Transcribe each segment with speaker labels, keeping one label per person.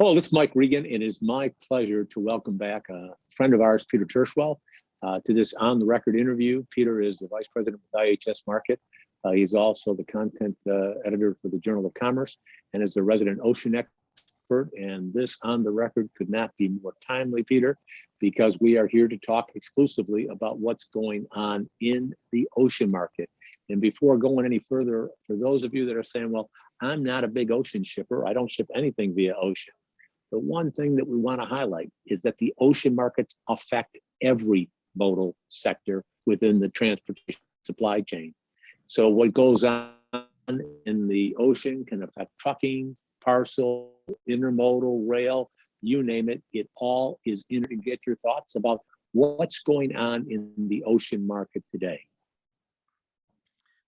Speaker 1: Hello, this is Mike Regan. It is my pleasure to welcome back a friend of ours, Peter Tirschwell, to this on the record interview. Peter is the vice president with IHS Markit. He's also the content editor for the Journal of Commerce and is the resident ocean expert. And this on the record could not be more timely, Peter, because we are here to talk exclusively about what's going on in the ocean market. And before going any further, for those of you that are saying, well, I'm not a big ocean shipper, I don't ship anything via ocean. The one thing that we want to highlight is that the ocean markets affect every modal sector within the transportation supply chain. So what goes on in the ocean can affect trucking, parcel, intermodal, rail, you name it. It all is in to get your thoughts about what's going on in the ocean market today.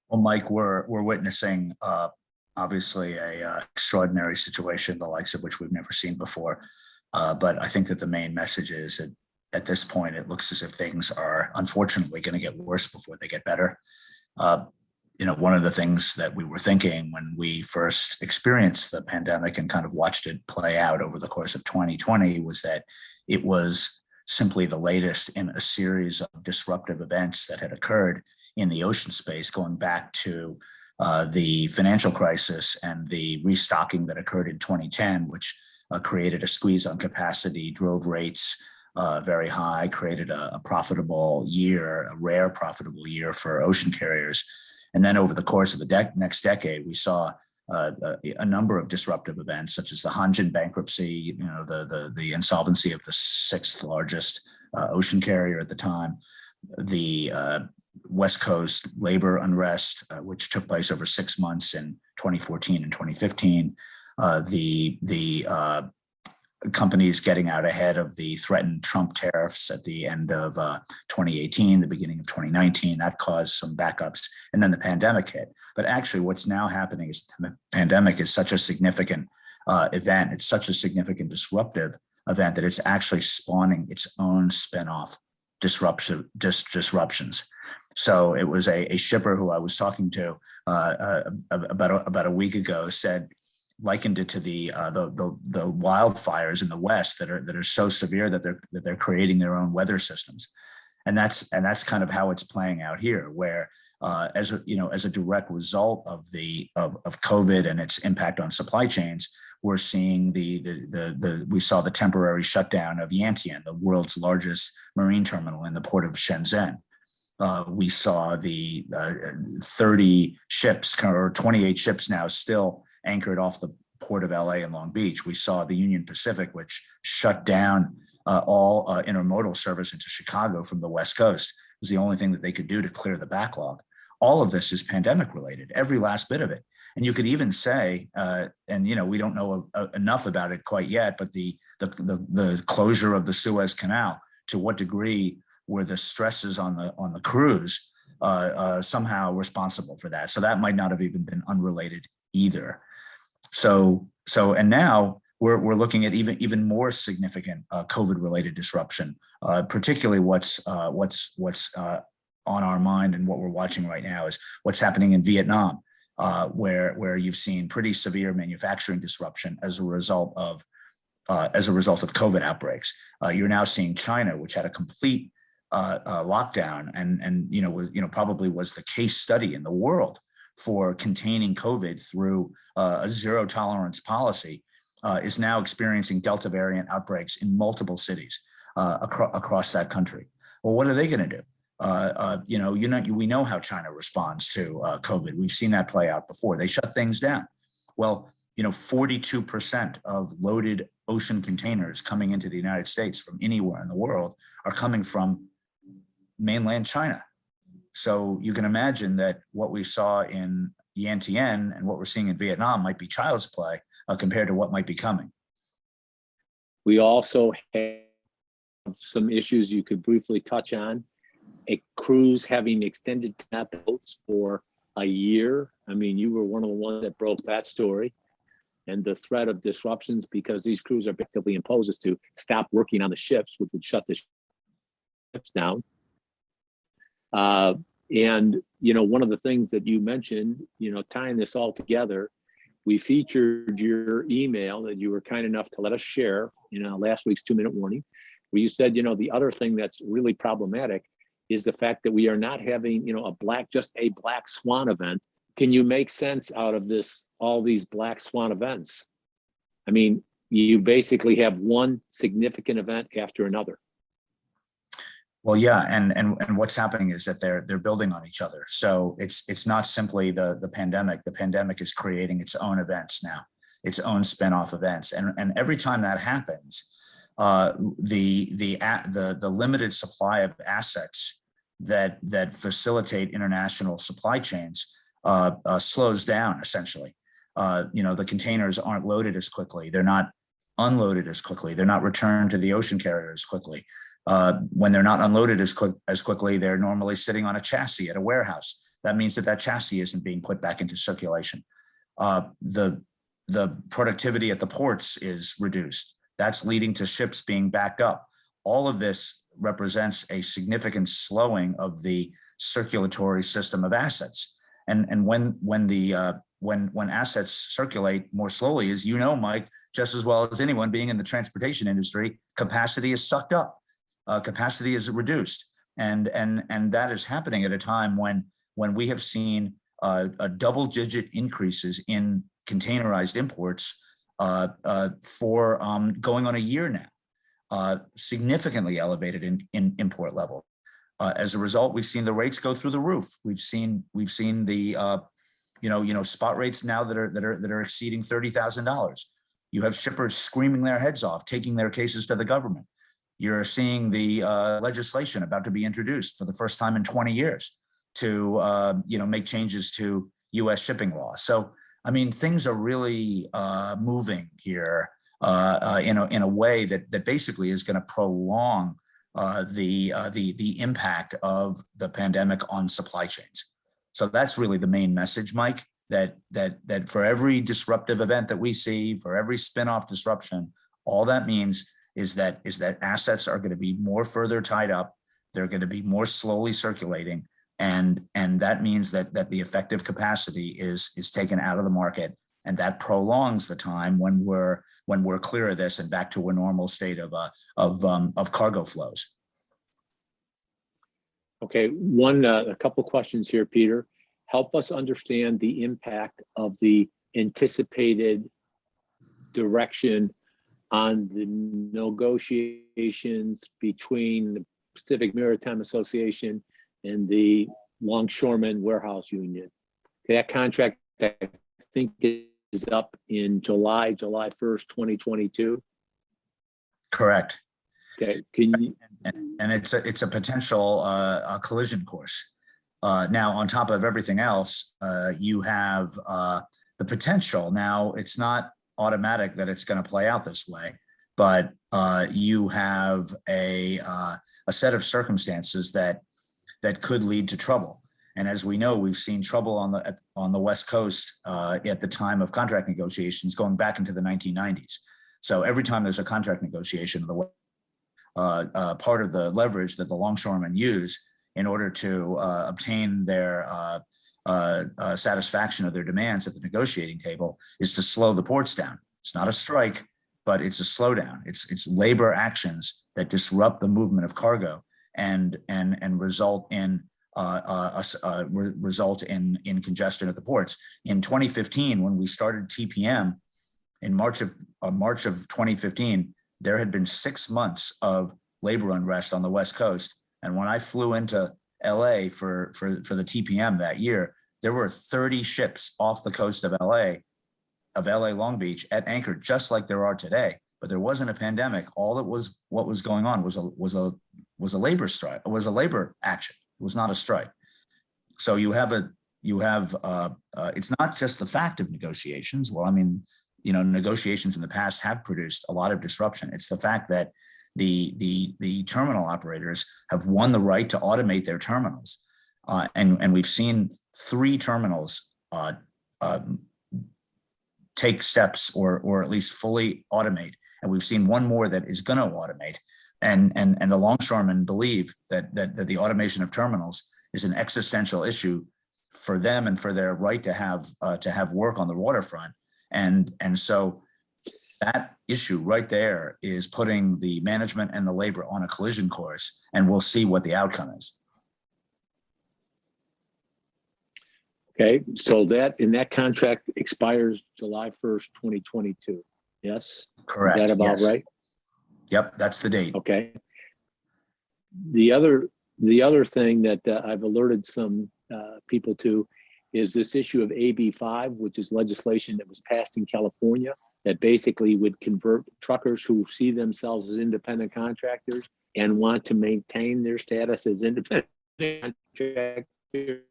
Speaker 2: Well, Mike, we're witnessing obviously a extraordinary situation, the likes of which we've never seen before. But I think that the main message is that at this point, it looks as if things are unfortunately going to get worse before they get better. One of the things that we were thinking when we first experienced the pandemic and kind of watched it play out over the course of 2020 was that it was simply the latest in a series of disruptive events that had occurred in the ocean space, going back to the financial crisis and the restocking that occurred in 2010, which created a squeeze on capacity, drove rates very high, created a profitable year, a rare profitable year for ocean carriers. And then over the course of the next decade, we saw a number of disruptive events, such as the Hanjin bankruptcy, the insolvency of the sixth largest ocean carrier at the time, the West Coast labor unrest, which took place over 6 months in 2014 and 2015, the companies getting out ahead of the threatened Trump tariffs at the end of 2018, the beginning of 2019, that caused some backups, and then the pandemic hit. But actually what's now happening is the pandemic is such a significant event, it's such a significant disruptive event that it's actually spawning its own spin-off disruptions. So it was a shipper who I was talking to about a week ago likened it to the wildfires in the West that are so severe that they're creating their own weather systems, and that's kind of how it's playing out here, where as a direct result of COVID and its impact on supply chains, we're seeing we saw the temporary shutdown of Yantian, the world's largest marine terminal in the port of Shenzhen. We saw the 30 ships or 28 ships now still anchored off the port of LA and Long Beach. We saw the Union Pacific, which shut down all intermodal service into Chicago from the West Coast. It was the only thing that they could do to clear the backlog. All of this is pandemic related, every last bit of it. And you could even say, and we don't know enough about it quite yet, but the closure of the Suez Canal, to what degree were the stresses on the crews somehow responsible for that? So that might not have even been unrelated either. So and now we're looking at even more significant COVID-related disruption, particularly what's on our mind and what we're watching right now is what's happening in Vietnam, where you've seen pretty severe manufacturing disruption as a result of COVID outbreaks. You're now seeing China, which had a complete lockdown and probably was the case study in the world for containing COVID through a zero tolerance policy, is now experiencing Delta variant outbreaks in multiple cities across that country. Well, what are they going to do? We know how China responds to COVID. We've seen that play out before. They shut things down. Well, 42% of loaded ocean containers coming into the United States from anywhere in the world are coming from mainland China. So you can imagine that what we saw in Yantian and what we're seeing in Vietnam might be child's play compared to what might be coming.
Speaker 1: We also have some issues you could briefly touch on. A cruise having extended boats for a year. I mean, you were one of the ones that broke that story. And the threat of disruptions because these crews are effectively imposed to stop working on the ships, which would shut the ships down. And one of the things that you mentioned, tying this all together, we featured your email that you were kind enough to let us share in last week's 2-minute warning, where you said, the other thing that's really problematic is the fact that we are not having, just a black swan event. Can you make sense out of this, all these black swan events? I mean, you basically have one significant event after another.
Speaker 2: Well, yeah, and what's happening is that they're building on each other. So it's not simply the pandemic. The pandemic is creating its own events now, its own spin-off events, and every time that happens, the limited supply of assets that facilitate international supply chains slows down essentially. The containers aren't loaded as quickly. They're not unloaded as quickly. They're not returned to the ocean carrier as quickly. When they're not unloaded as quickly, they're normally sitting on a chassis at a warehouse. That means that chassis isn't being put back into circulation. The productivity at the ports is reduced. That's leading to ships being backed up. All of this represents a significant slowing of the circulatory system of assets. And when assets circulate more slowly, as you know, Mike, just as well as anyone being in the transportation industry, capacity is sucked up. Capacity is reduced, and that is happening at a time when we have seen a double-digit increases in containerized imports for going on a year now, significantly elevated in import level. As a result, we've seen the rates go through the roof. We've seen the spot rates now that are exceeding $30,000. You have shippers screaming their heads off, taking their cases to the government. You're seeing the legislation about to be introduced for the first time in 20 years to make changes to U.S. shipping law. So, I mean, things are really moving here in a way that basically is going to prolong the impact of the pandemic on supply chains. So that's really the main message, Mike. That for every disruptive event that we see, for every spin-off disruption, all that means is that assets are going to be more further tied up. They're going to be more slowly circulating, and that means that the effective capacity is taken out of the market, and that prolongs the time when we're clear of this and back to a normal state of cargo flows.
Speaker 1: Okay, a couple questions here, Peter. Help us understand the impact of the anticipated direction on the negotiations between the Pacific Maritime Association and the Longshoremen Warehouse Union. Okay, that contract, I think, is up in July 1st, 2022.
Speaker 2: Correct.
Speaker 1: Okay, can you?
Speaker 2: And it's a potential collision course. Now, on top of everything else, you have the potential. Now, it's not automatic that it's going to play out this way, but you have a set of circumstances that could lead to trouble. And as we know, we've seen trouble on the West Coast at the time of contract negotiations going back into the 1990s. So every time there's a contract negotiation, part of the leverage that the longshoremen use in order to obtain their satisfaction of their demands at the negotiating table is to slow the ports down. It's not a strike, but it's a slowdown. It's labor actions that disrupt the movement of cargo and result in congestion at the ports. In 2015, when we started TPM in March of 2015, there had been 6 months of labor unrest on the West Coast. And when I flew into LA for the TPM that year, there were 30 ships off the coast of LA Long Beach at anchor, just like there are today. But there wasn't a pandemic. What was going on was a labor strike. It was a labor action. It was not a strike. So it's not just the fact of negotiations. Well, I mean, negotiations in the past have produced a lot of disruption. It's the fact that the terminal operators have won the right to automate their terminals. And we've seen 3 terminals take steps or at least fully automate. And we've seen 1 more that is going to automate. And the longshoremen believe that the automation of terminals is an existential issue for them and for their right to have work on the waterfront. And so that issue right there is putting the management and the labor on a collision course, and we'll see what the outcome is.
Speaker 1: Okay, so that contract expires July 1st, 2022. Yes?
Speaker 2: Correct.
Speaker 1: Is that about
Speaker 2: yes.
Speaker 1: right?
Speaker 2: Yep, that's the date.
Speaker 1: Okay. The other thing that I've alerted some people to is this issue of AB5, which is legislation that was passed in California that basically would convert truckers who see themselves as independent contractors and want to maintain their status as independent contractors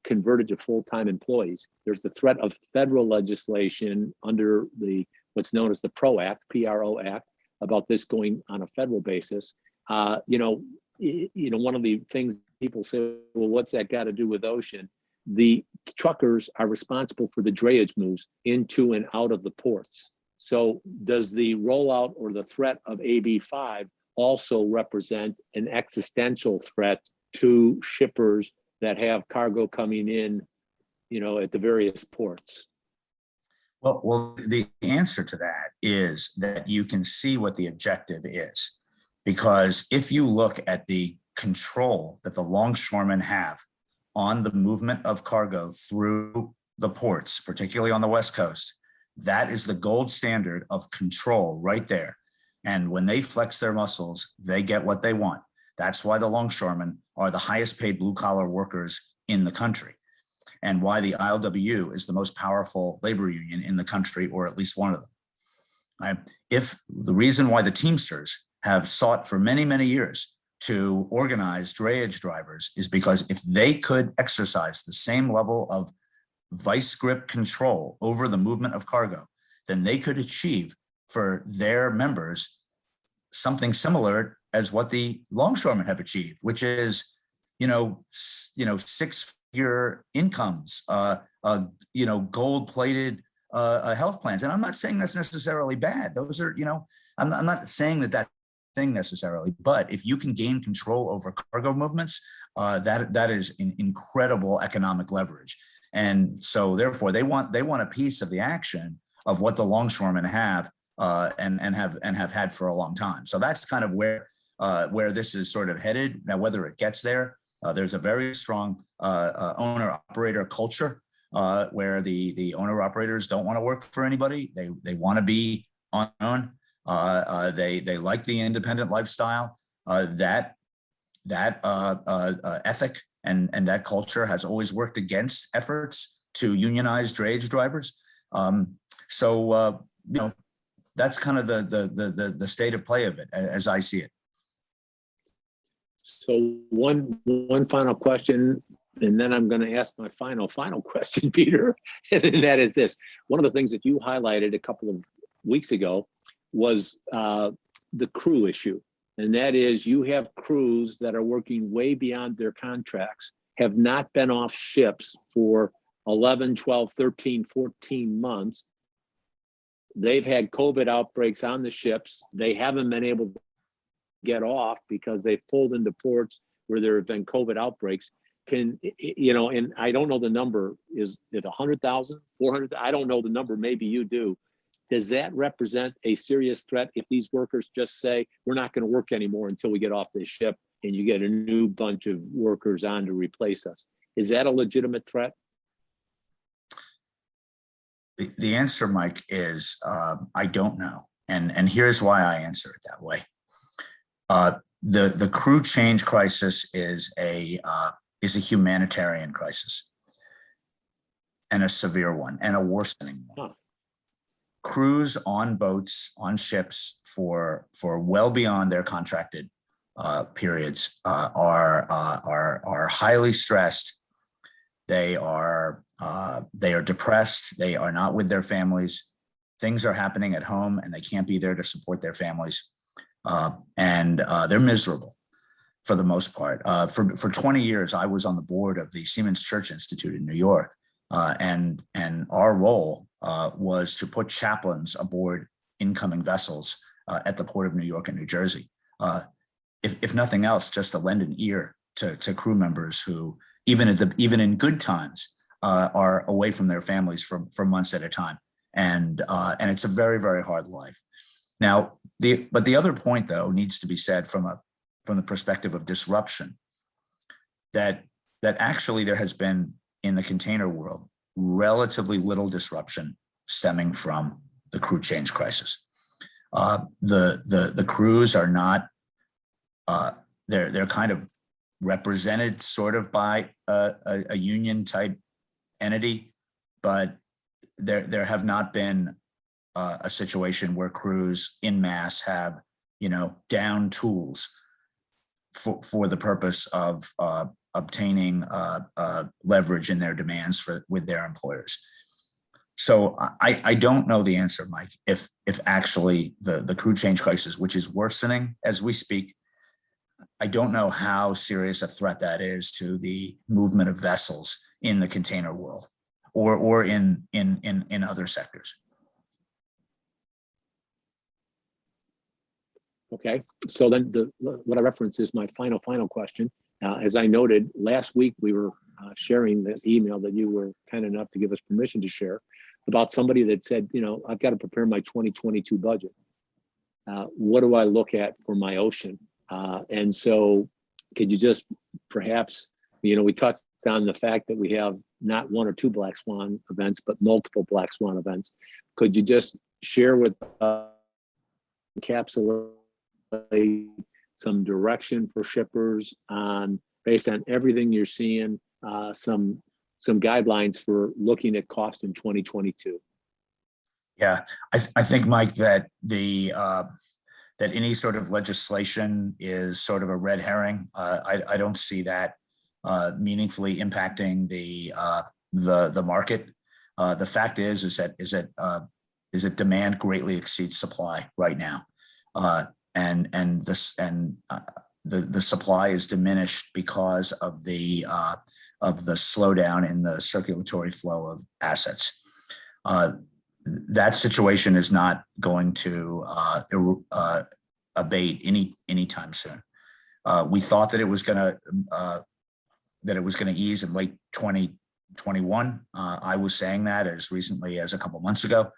Speaker 1: converted to full-time employees. There's the threat of federal legislation under what's known as the PRO Act, PRO Act, about this going on a federal basis. One of the things people say, well, what's that got to do with ocean? The truckers are responsible for the drayage moves into and out of the ports. So does the rollout or the threat of AB5 also represent an existential threat to shippers that have cargo coming in, at the various ports?
Speaker 2: Well, the answer to that is that you can see what the objective is. Because if you look at the control that the longshoremen have on the movement of cargo through the ports, particularly on the West Coast, that is the gold standard of control right there. And when they flex their muscles, they get what they want. That's why the longshoremen are the highest paid blue collar workers in the country, and why the ILWU is the most powerful labor union in the country, or at least one of them. If the reason why the Teamsters have sought for many, many years to organize drayage drivers is because if they could exercise the same level of vice grip control over the movement of cargo, then they could achieve for their members something similar as what the longshoremen have achieved, which is, 6-figure incomes, gold-plated health plans. And I'm not saying that's necessarily bad. Those are, I'm not saying that thing necessarily, but if you can gain control over cargo movements, that is an incredible economic leverage. And so therefore they want a piece of the action of what the longshoremen have and have had for a long time. So that's kind of where this is sort of headed. Now, whether it gets there, there's a very strong owner-operator culture where the owner-operators don't want to work for anybody. They want to be on their own. They like the independent lifestyle. That ethic and that culture has always worked against efforts to unionize drayage drivers. That's kind of the state of play of it as I see it.
Speaker 1: So one final question, and then I'm going to ask my final question, Peter, and that is this. One of the things that you highlighted a couple of weeks ago was the crew issue. And that is, you have crews that are working way beyond their contracts, have not been off ships for 11, 12, 13, 14 months. They've had COVID outbreaks on the ships. They haven't been able to get off because they've pulled into ports where there have been COVID outbreaks. And I don't know the number. Is it 100,000, 400? I don't know the number. Maybe you do. Does that represent a serious threat if these workers just say, we're not going to work anymore until we get off this ship, and you get a new bunch of workers on to replace us? Is that a legitimate threat?
Speaker 2: The answer, Mike, is I don't know. And here's why I answer it that way. The crew change crisis is a humanitarian crisis, and a severe one, and a worsening one. Huh. Crews on boats, on ships for well beyond their contracted periods are highly stressed. They are depressed. They are not with their families. Things are happening at home, and they can't be there to support their families. And they're miserable for the most part. For 20 years, I was on the board of the Seamen's Church Institute in New York, and our role was to put chaplains aboard incoming vessels at the port of New York and New Jersey. If nothing else, just to lend an ear to crew members who, even in good times, are away from their families for months at a time. and it's a very, very hard life. Now, but the other point though needs to be said from the perspective of disruption, that actually there has been in the container world relatively little disruption stemming from the crew change crisis. The crews are not, they're kind of represented sort of by a union type entity, but there have not been a situation where crews in mass have, down tools for the purpose of obtaining leverage in their demands with their employers. So I don't know the answer, Mike, if actually the crew change crisis, which is worsening as we speak, I don't know how serious a threat that is to the movement of vessels in the container world or in other sectors.
Speaker 1: Okay, so then what I reference is my final question. As I noted, last week we were sharing the email that you were kind enough to give us permission to share about somebody that said, I've got to prepare my 2022 budget. What do I look at for my ocean? And so could you just perhaps, we touched on the fact that we have not one or two black swan events, but multiple black swan events. Could you just share with encapsulate some direction for shippers on, based on everything you're seeing, some guidelines for looking at cost in 2022?
Speaker 2: Yeah, I think, Mike, that that any sort of legislation is sort of a red herring. I don't see that meaningfully impacting the market. The fact is that demand greatly exceeds supply right now, and the supply is diminished because of the slowdown in the circulatory flow of assets. That situation is not going to abate anytime soon. We thought that it was going to ease in late 2021. I was saying that as recently as a couple months ago,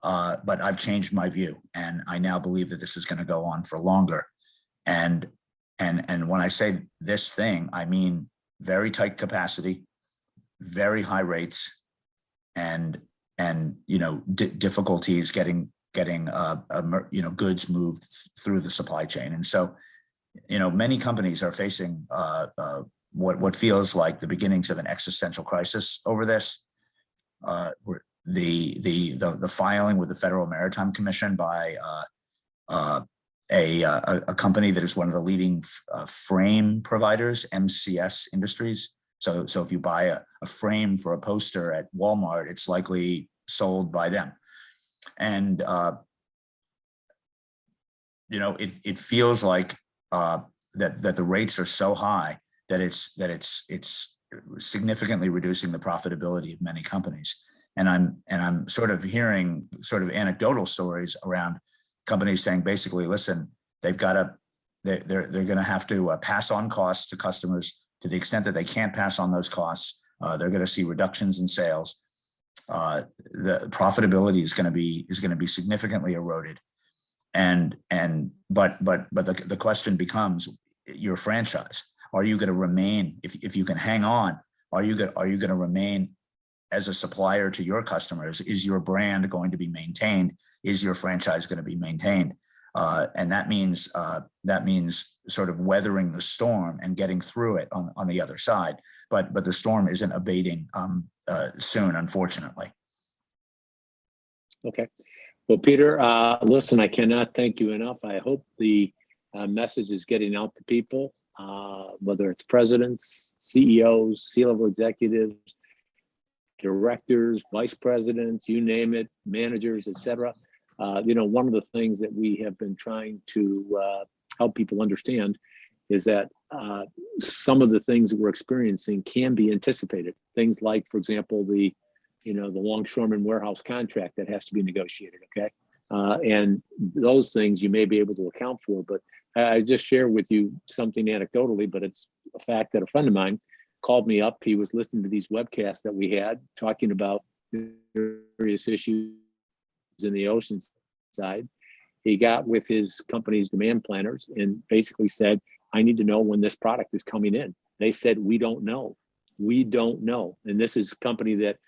Speaker 2: but I've changed my view, and I now believe that this is going to go on for longer. And when I say this thing, I mean very tight capacity, very high rates, and difficulties getting goods moved through the supply chain. And so, many companies are facing what feels like the beginnings of an existential crisis over this. The filing with the Federal Maritime Commission by a company that is one of the leading frame providers, MCS Industries. So if you buy a frame for a poster at Walmart, it's likely sold by them. And it feels like that the rates are so high that it's significantly reducing the profitability of many companies. And I'm sort of hearing sort of anecdotal stories around companies saying, basically, listen, they're going to have to pass on costs to customers. To the extent that they can't pass on those costs, they're going to see reductions in sales. The profitability is going to be significantly eroded. But the question becomes, your franchise, are you going to remain, if you can hang on, are you going to remain as a supplier to your customers? Is your brand going to be maintained? Is your franchise going to be maintained? And that means sort of weathering the storm and getting through it on the other side. But the storm isn't abating soon, unfortunately.
Speaker 1: Okay. Well, Peter, listen, I cannot thank you enough. I hope the message is getting out to people, whether it's presidents, CEOs, C-level executives, directors, vice presidents, you name it, managers, etc. One of the things that we have been trying to help people understand is that some of the things that we're experiencing can be anticipated. Things like, for example, the longshoreman warehouse contract that has to be negotiated. Okay, and those things you may be able to account for. But I just share with you something anecdotally, but it's a fact that a friend of mine called me up. He was listening to these webcasts that we had talking about various issues in the ocean side. He got with his company's demand planners and basically said, I need to know when this product is coming in. They said, we don't know. We don't know. And this is a company that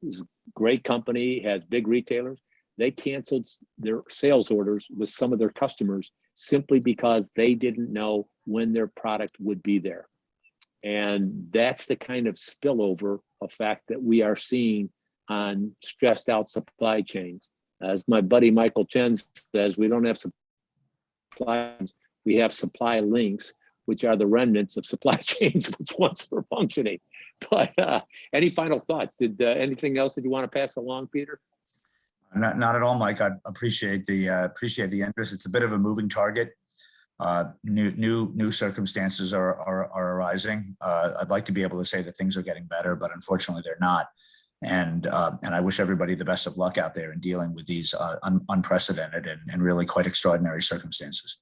Speaker 1: is a great company, has big retailers. They canceled their sales orders with some of their customers simply because they didn't know when their product would be there. And that's the kind of spillover effect that we are seeing on stressed out supply chains. As my buddy Michael Chen says, we don't have supply, we have supply links, which are the remnants of supply chains which once were functioning. But any final thoughts? Did anything else that you want to pass along, Peter?
Speaker 2: Not at all, Mike. I appreciate the interest. It's a bit of a moving target. New circumstances are arising. I'd like to be able to say that things are getting better, but unfortunately they're not. And I wish everybody the best of luck out there in dealing with these unprecedented and really quite extraordinary circumstances.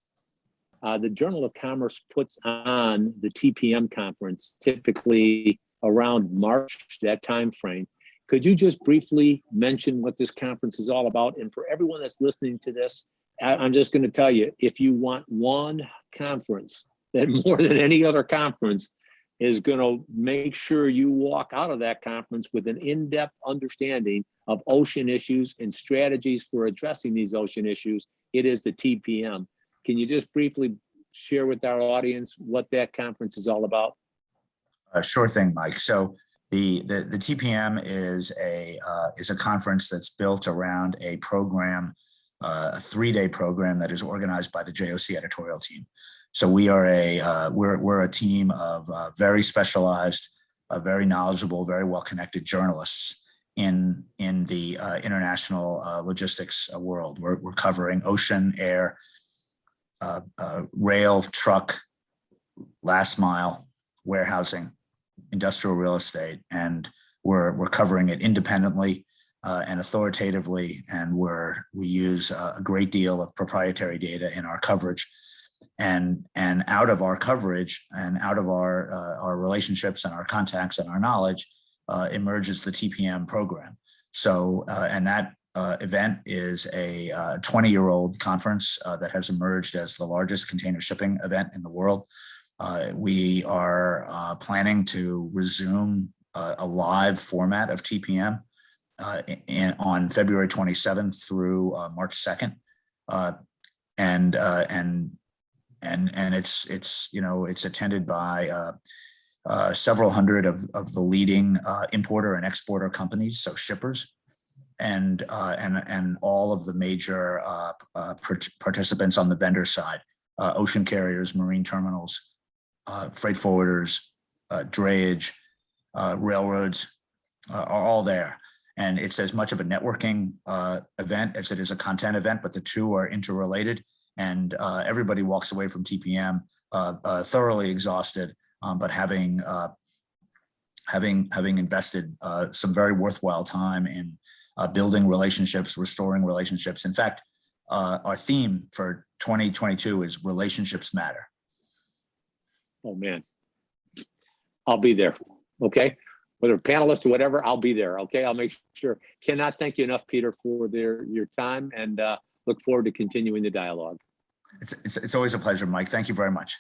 Speaker 1: The Journal of Commerce puts on the TPM conference typically around March, that time frame. Could you just briefly mention what this conference is all about? And for everyone that's listening to this, I'm just going to tell you, if you want one conference that more than any other conference is going to make sure you walk out of that conference with an in-depth understanding of ocean issues and strategies for addressing these ocean issues, it is the TPM. Can you just briefly share with our audience what that conference is all about?
Speaker 2: Sure thing, Mike. So the TPM is a conference that's built around a program, a 3-day program that is organized by the JOC editorial team. So we are we're a team of very specialized, very knowledgeable, very well-connected journalists in the international logistics world. We're covering ocean, air, rail, truck, last mile, warehousing, industrial real estate, and we're covering it independently and authoritatively, and we use a great deal of proprietary data in our coverage. And out of our coverage and out of our relationships and our contacts and our knowledge emerges the TPM program. So and that event is a 20-year-old conference that has emerged as the largest container shipping event in the world. We are planning to resume a live format of TPM on February 27th through March 2nd. And it's attended by several hundred of the leading importer and exporter companies, so shippers, and all of the major participants on the vendor side, ocean carriers, marine terminals, freight forwarders, drayage, railroads are all there. And it's as much of a networking event as it is a content event, but the two are interrelated. And everybody walks away from TPM thoroughly exhausted, but having invested some very worthwhile time in building relationships, restoring relationships. In fact, our theme for 2022 is relationships matter.
Speaker 1: Oh man, I'll be there. Okay, whether panelist or whatever, I'll be there. Okay, I'll make sure. Cannot thank you enough, Peter, for your time, and look forward to continuing the dialogue.
Speaker 2: It's always a pleasure, Mike. Thank you very much.